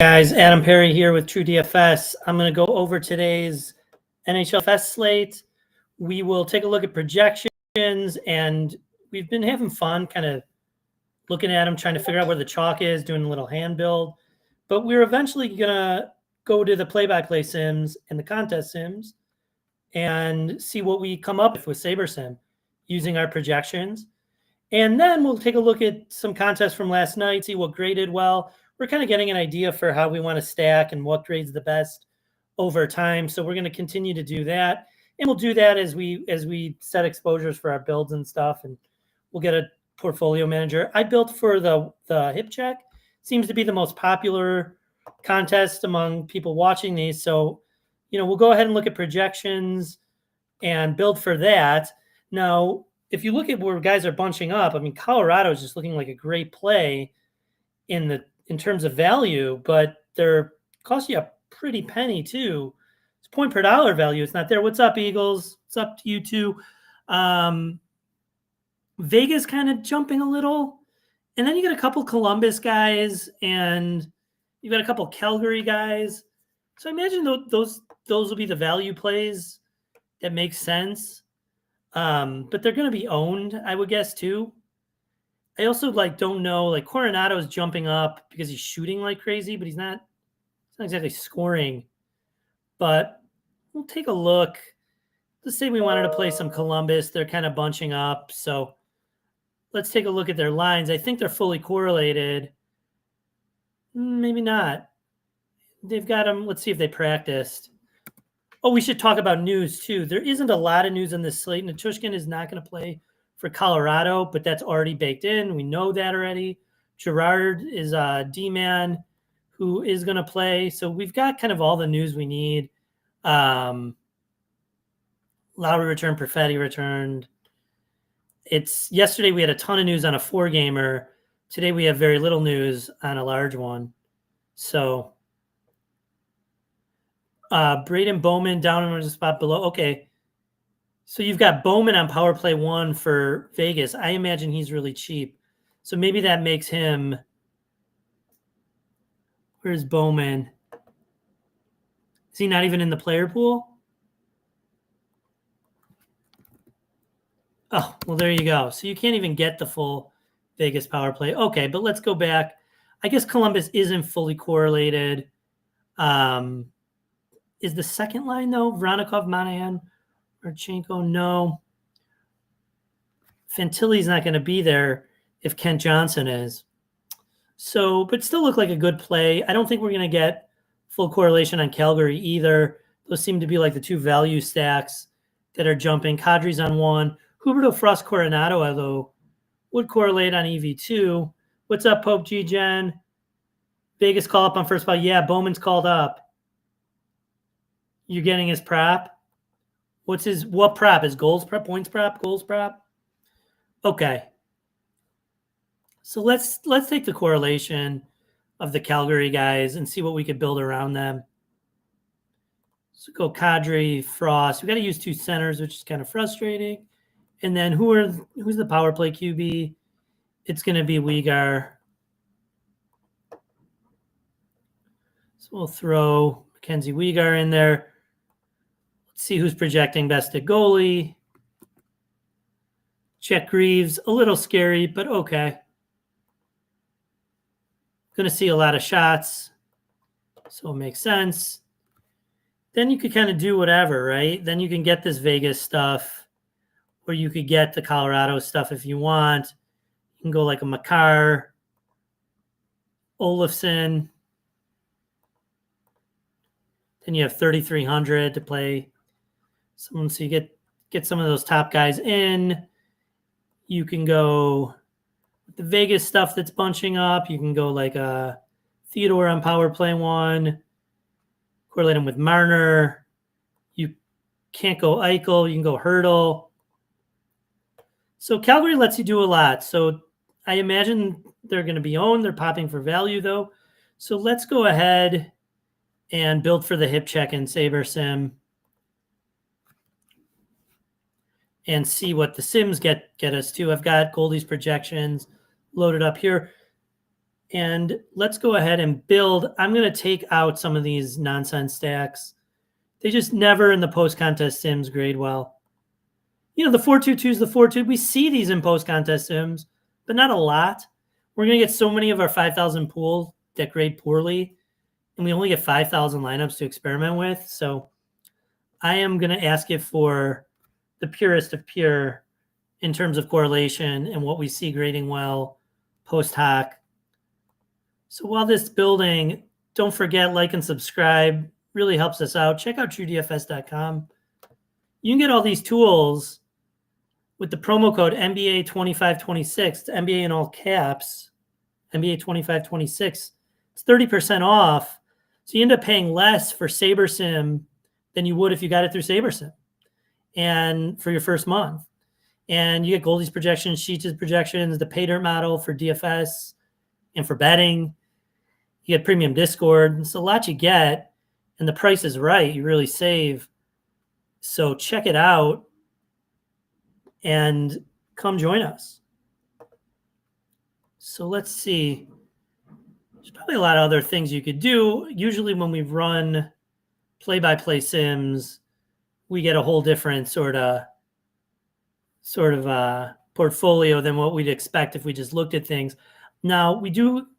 Guys, Adam Perry here with TrueDFS. I'm going to go over today's NHL DFS slate. We will take a look at projections, and we've been having fun kind of looking at them, trying to figure out where the chalk is, doing a little hand build. But we're eventually going to go to the play-by-play sims and the contest sims and see what we come up with SaberSim using our projections. And then we'll take a look at some contests from last night, see what graded well. We're kind of getting an idea for how we want to stack and what grades the best over time. So we're going to continue to do that. And we'll do that as we set exposures for our builds and stuff. And we'll get a portfolio manager. I built for the hip check. Seems to be the most popular contest among people watching these. So, we'll go ahead and look at projections and build for that. Now, if you look at where guys are bunching up, I mean, Colorado is just looking like a great play in terms of value, but they're cost you a pretty penny too. It's point per dollar value. It's not there. What's up, Eagles? What's up to you too? Vegas kind of jumping a little, and then you get a couple Columbus guys, and you got a couple Calgary guys. So I imagine those will be the value plays that make sense. But they're going to be owned, I would guess, too. I also don't know, Coronado's jumping up because he's shooting like crazy, but he's not exactly scoring. But we'll take a look. Let's say we wanted to play some Columbus. They're kind of bunching up. So let's take a look at their lines. I think they're fully correlated. Maybe not. They've got them. Let's see if they practiced. Oh, we should talk about news, too. There isn't a lot of news in this slate. Nichushkin is not going to play for Colorado, but that's already baked in. We know that already. Gerard is a D-man who is going to play. So we've got kind of all the news we need. Lowry returned, Perfetti returned. Yesterday we had a ton of news on a 4-gamer. Today we have very little news on a large one. So Braden Bowman down in the spot below. Okay. So you've got Bowman on power play 1 for Vegas. I imagine he's really cheap. So maybe that makes him. Where's Bowman? Is he not even in the player pool? Oh, well, there you go. So you can't even get the full Vegas power play. Okay, but let's go back. I guess Columbus isn't fully correlated. Is the second line, though? Voronikov, Monahan, Marchenko? No. Fantilli's not going to be there if Kent Johnson is. So, but still look like a good play. I don't think we're going to get full correlation on Calgary either. Those seem to be like the two value stacks that are jumping. Kadri's on 1. Huberto, Frost, Coronado, although would correlate on EV2. What's up, Pope G-Gen? Vegas call up on first spot. Yeah, Bowman's called up. You're getting his prop. What prop? His goals prop, points prop, goals prop? Okay. So let's take the correlation of the Calgary guys and see what we could build around them. So go Kadri, Frost. We got to use 2 centers, which is kind of frustrating. And then who's the power play QB? It's going to be Weegar. So we'll throw Mackenzie Weegar in there. Let's see who's projecting best at goalie. Chet Greaves, a little scary, but okay. Going to see a lot of shots, so it makes sense. Then you could kind of do whatever, right? Then you can get this Vegas stuff, or you could get the Colorado stuff if you want. You can go like a Makar, Olafson. Then you have 3,300 to play someone, so you get some of those top guys in. You can go with the Vegas stuff that's bunching up. You can go like a Theodore on power play 1. Correlate him with Marner. You can't go Eichel. You can go Hurdle. So Calgary lets you do a lot. So I imagine they're going to be owned. They're popping for value, though. So let's go ahead and build for the hip check in SaberSim and see what the sims get us to. I've got Goldie's projections loaded up here. And let's go ahead and build. I'm going to take out some of these nonsense stacks. They just never in the post-contest sims grade well. The 4-2-2s, the 4-2, we see these in post-contest sims, but not a lot. We're going to get so many of our 5,000 pools that grade poorly, and we only get 5,000 lineups to experiment with. So I am going to ask it for the purest of pure in terms of correlation and what we see grading well post hoc. So while this building, don't forget, like and subscribe. Really helps us out. Check out TrueDFS.com. You can get all these tools with the promo code NBA2526. It's NBA in all caps, NBA2526. It's 30% off. So you end up paying less for SaberSim than you would if you got it through SaberSim and for your first month. And you get Goldie's projections, Sheets' projections, the pay dirt model for DFS and for betting. You get premium Discord. It's a lot you get, and the price is right. You really save. So check it out and come join us. So let's see. There's probably a lot of other things you could do. Usually when we run play-by-play sims, we get a whole different sort of portfolio than what we'd expect if we just looked at things. Now, we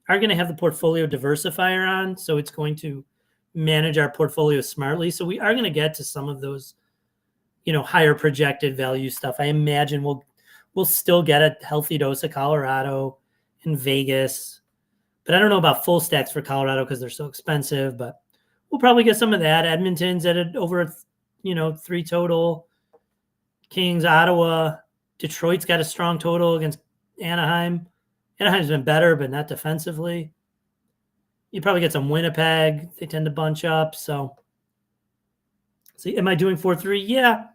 are going to have the portfolio diversifier on, so it's going to manage our portfolio smartly. So we are going to get to some of those, higher projected value stuff. I imagine we'll still get a healthy dose of Colorado and Vegas, but I don't know about full stacks for Colorado because they're so expensive, but we'll probably get some of that. Edmonton's at over 3 total. Kings, Ottawa, Detroit's got a strong total against Anaheim. Anaheim's been better, but not defensively. You probably get some Winnipeg. They tend to bunch up. So am I doing 4-3? Yeah.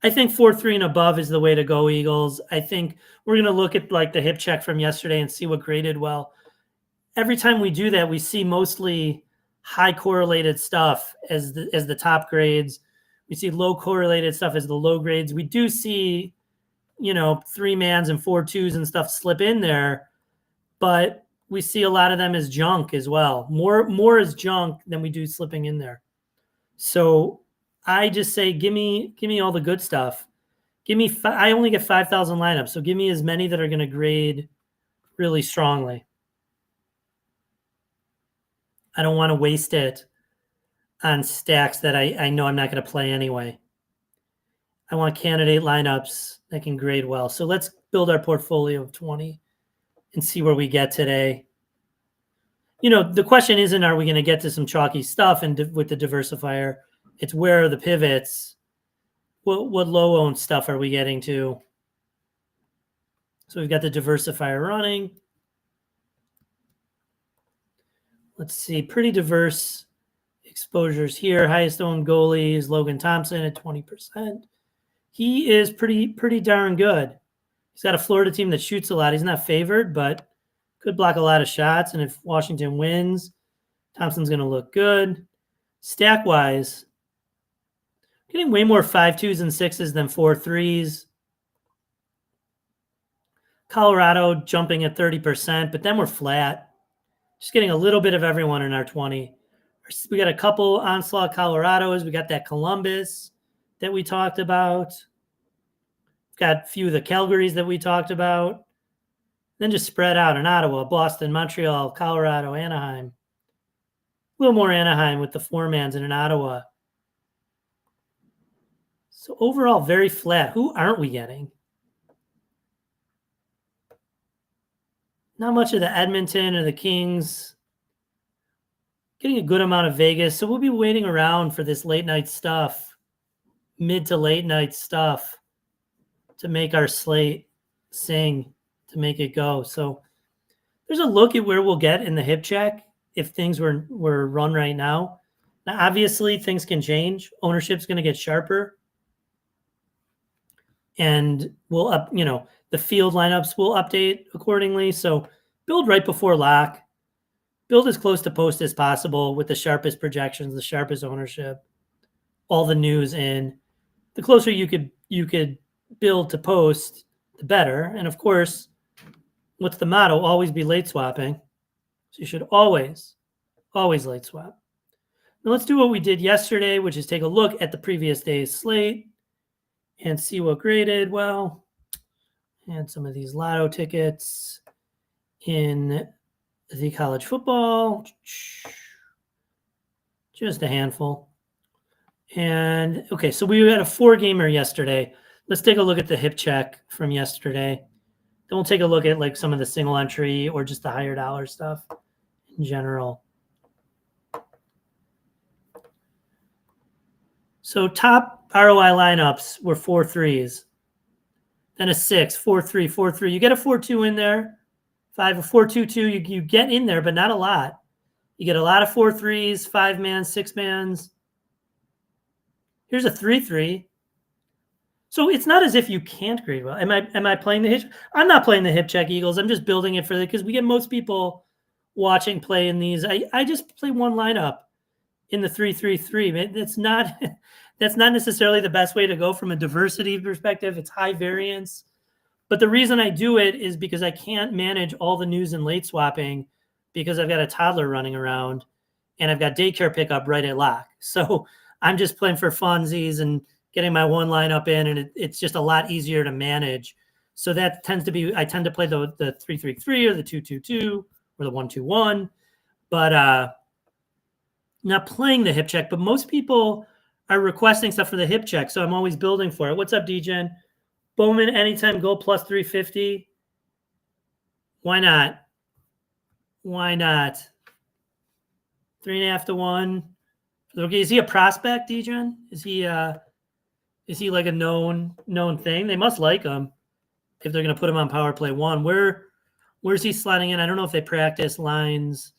I think 4-3 and above is the way to go, Eagles. I think we're going to look at like the hip check from yesterday and see what graded well. Every time we do that, we see mostly high correlated stuff as the top grades. We see low correlated stuff as the low grades. We do see, 3-mans and 4-2s and stuff slip in there, but we see a lot of them as junk as well. More as junk than we do slipping in there. So I just say, give me all the good stuff. I only get 5,000 lineups, so give me as many that are going to grade really strongly. I don't want to waste it on stacks that I know I'm not going to play anyway. I want candidate lineups that can grade well. So let's build our portfolio of 20 and see where we get today. The question isn't, are we going to get to some chalky stuff with the diversifier? It's where are the pivots? What low owned stuff are we getting to? So we've got the diversifier running. Let's see, pretty diverse exposures here. Highest owned goalie is Logan Thompson at 20%. He is pretty darn good. He's got a Florida team that shoots a lot. He's not favored, but could block a lot of shots. And if Washington wins, Thompson's going to look good. Stack-wise, getting way more 5-2s and 6s than 4-3s. Colorado jumping at 30%, but then we're flat. Just getting a little bit of everyone in our 20. We got a couple Onslaught Colorados. We got that Columbus that we talked about. We've got a few of the Calgarys that we talked about. Then just spread out in Ottawa, Boston, Montreal, Colorado, Anaheim. A little more Anaheim with the 4-mans and in Ottawa. So overall, very flat. Who aren't we getting? Not much of the Edmonton or the Kings. Getting a good amount of Vegas. So we'll be waiting around for this late night stuff, mid to late night stuff to make our slate sing, to make it go. So there's a look at where we'll get in the hip check if things were run right now. Now, obviously, things can change. Ownership's going to get sharper. And we'll the field lineups will update accordingly. So build right before lock. Build as close to post as possible with the sharpest projections, the sharpest ownership, all the news in. The closer you could build to post, the better. And of course, What's the motto? Always be late swapping. So you should always late swap. Now let's do what we did yesterday, which is take a look at the previous day's slate and see what graded well. And some of these lotto tickets in the college football, just a handful. And okay, so we had a 4-gamer yesterday. Let's take a look at the hip check from yesterday. Then we'll take a look at like some of the single entry or just the higher dollar stuff in general. So top ROI lineups were 4 3s, then a 6, 4 3, 4 3. You get a 4 2 in there, 5, a 4 2 2. You get in there, but not a lot. You get a lot of 4 3s, 5-man, 6-mans. Here's a 3 3. So it's not as if you can't grade well. Am I playing the hip? I'm not playing the hip check Eagles. I'm just building it for the, because we get most people watching play in these. I just play one lineup in the 3-3-3. That's not necessarily the best way to go from a diversity perspective. It's high variance. But the reason I do it is because I can't manage all the news and late swapping because I've got a toddler running around and I've got daycare pickup right at lock. So I'm just playing for funsies and getting my one lineup in, and it's just a lot easier to manage. So that tends to be, I tend to play the 3-3-3 or the 2-2-2 or the 1-2-1, but not playing the hip check. But most people are requesting stuff for the hip check, so I'm always building for it. What's up, DGen? Bowman, anytime goal plus 350. Why not? Why not? 3.5 to 1. Okay, is he a prospect, DGen? Is he like a known thing? They must like him if they're going to put him on power play 1. Where's he sliding in? I don't know if they practice lines,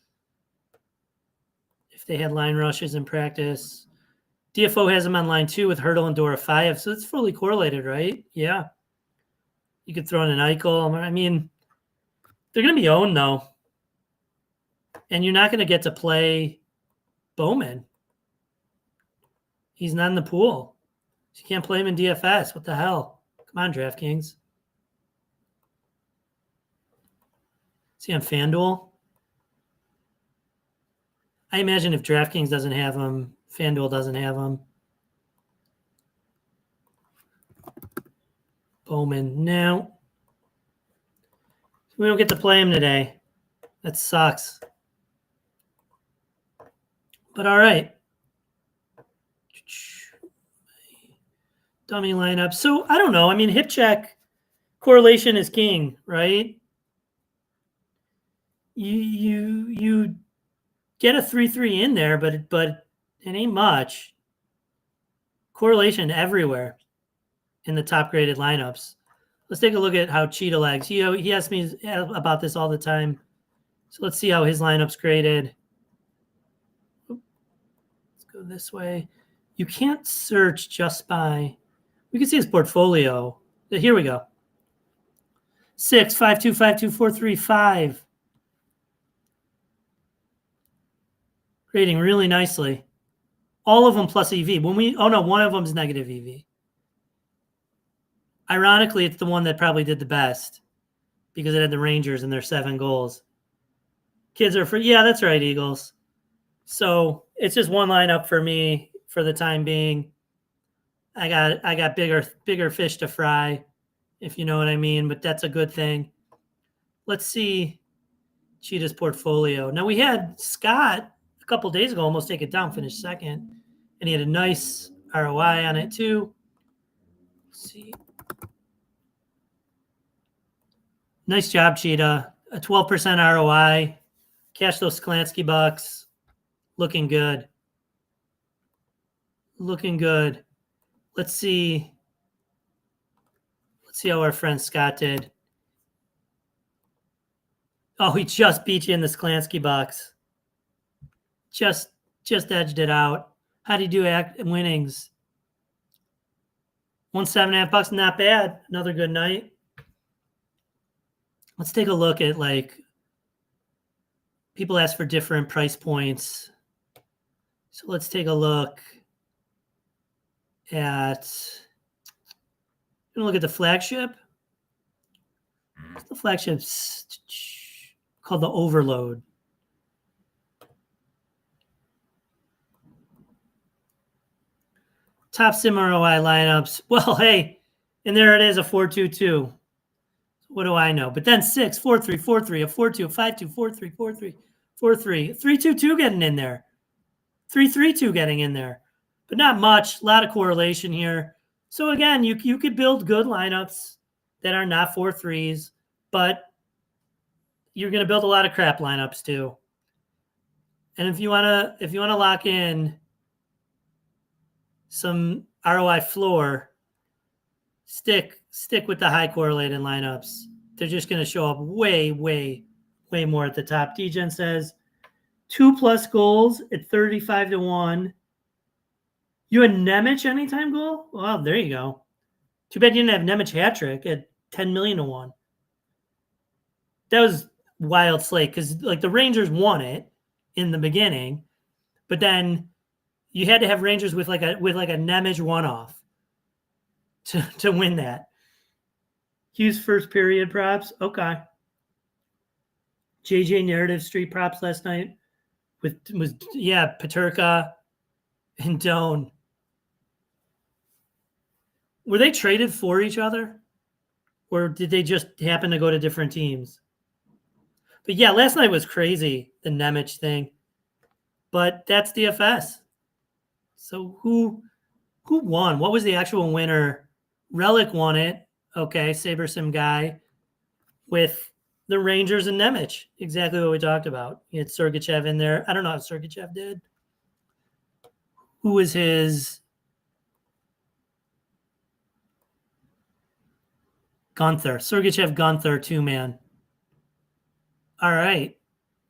if they had line rushes in practice. DFO has him on line 2 with Hurdle and Dora 5, so it's fully correlated, right? Yeah. You could throw in an Eichel. I mean, they're going to be owned, though. And you're not going to get to play Bowman. He's not in the pool. You can't play him in DFS. What the hell? Come on, DraftKings. See on FanDuel? I imagine if DraftKings doesn't have him, FanDuel doesn't have him. Bowman. No. We don't get to play him today. That sucks. But all right. Dummy lineup. So I don't know. I mean, hip check correlation is king, right? You get a 3-3 in there, but it ain't much. Correlation everywhere in the top graded lineups. Let's take a look at how Cheetah lags. He asks me about this all the time. So let's see how his lineup's graded. Let's go this way. You can't search just by, we can see his portfolio. Here we go. 6, 5, 2, 5, 2, 4, 3, 5. Grading really nicely. All of them plus EV. One of them is negative EV. Ironically, it's the one that probably did the best because it had the Rangers and their 7 goals. Kids are free. Yeah, that's right, Eagles. So it's just one lineup for me for the time being. I got bigger fish to fry, if you know what I mean, but that's a good thing. Let's see Cheetah's portfolio. Now we had Scott a couple days ago almost take it down, finished second, and he had a nice ROI on it too. Let's see. Nice job, Cheetah. A 12% ROI. Cash those Sklansky bucks. Looking good. Looking good. Let's see how our friend Scott did. Oh, he just beat you in the Sklansky box. Just edged it out. How do you do winnings? 1.5 bucks, not bad. Another good night. Let's take a look at like people ask for different price points. So let's take a look at, you want to look at the flagship? It's the flagship called the Overload. Top sim ROI lineups. Well, hey, and there it is, a 4-2-2. What do I know? But then 6, 4-3, 4-3, a 4-2, 5-2, 4-3, 4-3, 4-3, 3-2-2 getting in there. 3-3-2 getting in there. But not much. A lot of correlation here. So again, you could build good lineups that are not 4-3s, but you're going to build a lot of crap lineups too. And if you want to lock in some ROI floor, stick with the high correlated lineups. They're just going to show up way, way, way more at the top. DGen says 2+ goals at 35-1. You had Nemec anytime goal? Well, there you go. Too bad you didn't have Nemec hat trick at 10 million to 1. That was wild slate because like the Rangers won it in the beginning, but then you had to have Rangers with like a Nemec one-off to win that. Hughes first period props. Okay. JJ narrative street props last night was Peterka and Doan. Were they traded for each other? Or did they just happen to go to different teams? But yeah, last night was crazy, the Nemec thing. But that's DFS. So who won? What was the actual winner? Relic won it. Okay, SaberSim guy with the Rangers and Nemec. Exactly what we talked about. He had Sergachev in there. I don't know how Sergachev did. Who was his? Gunther. Sergachev, Gunther, 2-man. All right.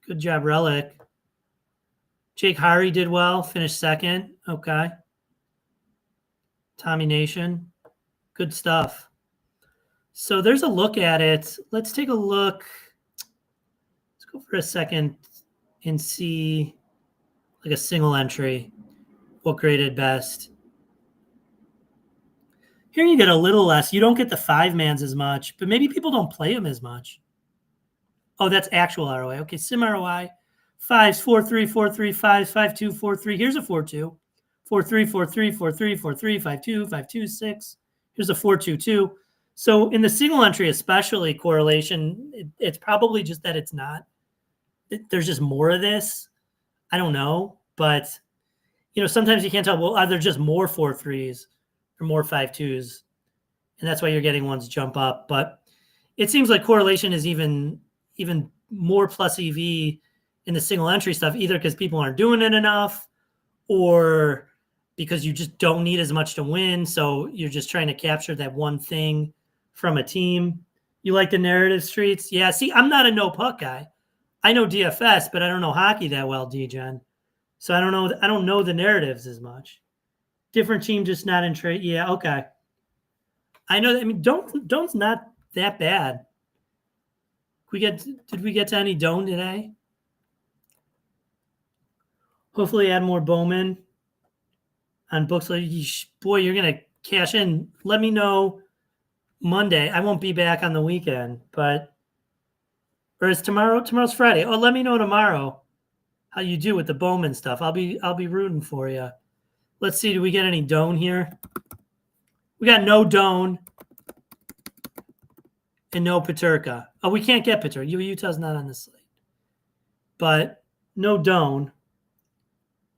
Good job, Relic. Jake Hari did well. Finished second. Okay. Tommy Nation. Good stuff. So there's a look at it. Let's take a look. Let's go for a second and see like a single entry. What graded best? Here you get a little less. You don't get the 5-mans as much, but maybe people don't play them as much. Oh, that's actual ROI. Okay, sim ROI. 5s, 4-3, 4-3, 5s, 5-2, 4-3. Here's a 4-2. 4-3, 4-3, 4-3, 4-3, 5-2, 5-2, 6. Here's a 4-2-2. So in the single entry, especially correlation, it's probably just that it's not. There's just more of this. I don't know. But, sometimes you can't tell, well, are there just more 4-3s or more 5-2s? And that's why you're getting ones jump up. But it seems like correlation is even more plus EV in the single entry stuff, either because people aren't doing it enough or because you just don't need as much to win. So you're just trying to capture that one thing from a team. You like the narrative streets? Yeah, see, I'm not a no puck guy. I know DFS, but I don't know hockey that well, DGen. So I don't know the narratives as much. Different team, just not in trade. Yeah, okay. I know that. I mean, Doan's not that bad. Did we get to any Doan today? Hopefully add more Bowman on books. Boy, you're going to cash in. Let me know Monday. I won't be back on the weekend, or is tomorrow? Tomorrow's Friday. Oh, let me know tomorrow how you do with the Bowman stuff. I'll be rooting for you. Let's see. Do we get any Doan here? We got no Doan and no Peterka. Oh, we can't get Peterka. Utah's not on the slate. But no Doan.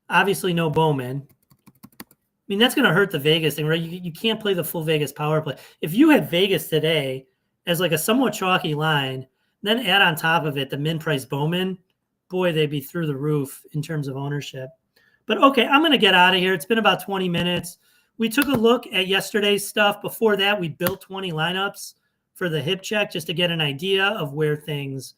Obviously no Bowman. I mean, that's going to hurt the Vegas thing, right? You can't play the full Vegas power play. If you had Vegas today as like a somewhat chalky line, then add on top of it the min price Bowman, boy, they'd be through the roof in terms of ownership. But okay, I'm going to get out of here. It's been about 20 minutes. We took a look at yesterday's stuff. Before that, we built 20 lineups for the hip check just to get an idea of where things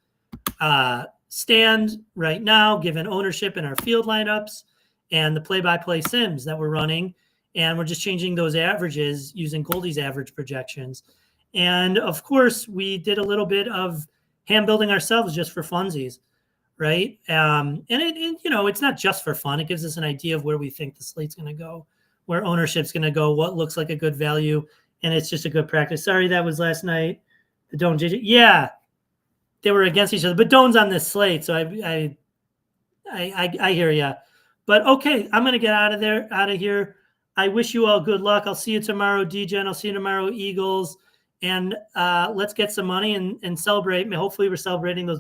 stand right now, given ownership in our field lineups and the play-by-play sims that we're running. And we're just changing those averages using Goldie's average projections. And of course, we did a little bit of hand building ourselves just for funsies, right? And it's not just for fun. It gives us an idea of where we think the slate's going to go, where ownership's going to go, what looks like a good value. And it's just a good practice. Sorry, that was last night. The Doan JJ. Yeah, they were against each other, but Doan's on this slate, so I hear you. But okay, I'm gonna get out of here. I wish you all good luck. I'll see you tomorrow, DGen. I'll see you tomorrow, Eagles. And let's get some money and celebrate. Hopefully, we're celebrating those